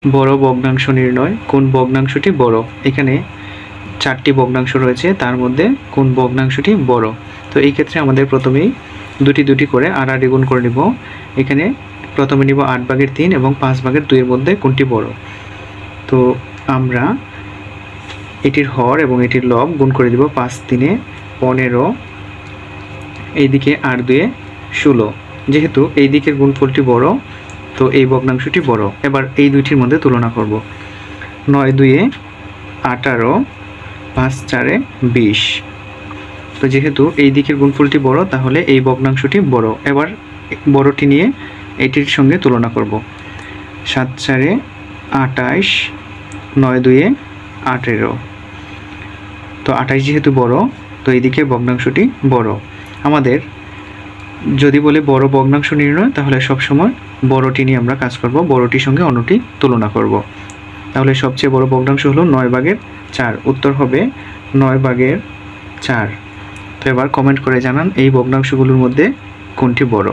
বড় ভগ্নাংশ নির্ণয়, কোন ভগ্নাংশটি বড়। এখানে 4টি ভগ্নাংশ রয়েছে, তার মধ্যে কোন ভগ্নাংশটি বড়। তো এই ক্ষেত্রে আমাদের প্রথমেই দুটি করে আড়াআড়ি গুণ করে নিব। এখানে প্রথমে নিব 8/3 এবং 5/2 এর মধ্যে কোনটি বড়। তো আমরা এটির হর এবং এটির লব গুণ করে দিব। 5×3 = 15, এইদিকে 8×2 = 16। যেহেতু এই দিকের গুণফলটি বড়, তো এই ভগ্নাংশটি বড়। এবার এই দুইটির মধ্যে তুলনা করব। 9×2 = 18, 5×4 = 20। তো যেহেতু এই দিকের গুণফলটি বড়, তাহলে এই ভগ্নাংশটি বড়। এবার বড়টি নিয়ে এটির সঙ্গে তুলনা করব। 7×4 = 28, 9×2 = 18। তো 28 যেহেতু বড়, তো এই দিকের ভগ্নাংশটি বড়। আমাদের যদি বলে বড় ভগ্নাংশ নির্ণয়, তাহলে সবসময় বড়টি নিয়ে আমরা কাজ করব, বড়টির সঙ্গে অন্যটি তুলনা করব। তাহলে সবচেয়ে বড় ভগ্নাংশ হলো 9/4। উত্তর হবে 9/4। তো এবার কমেন্ট করে জানান এই ভগ্নাংশগুলোর মধ্যে কোনটি বড়।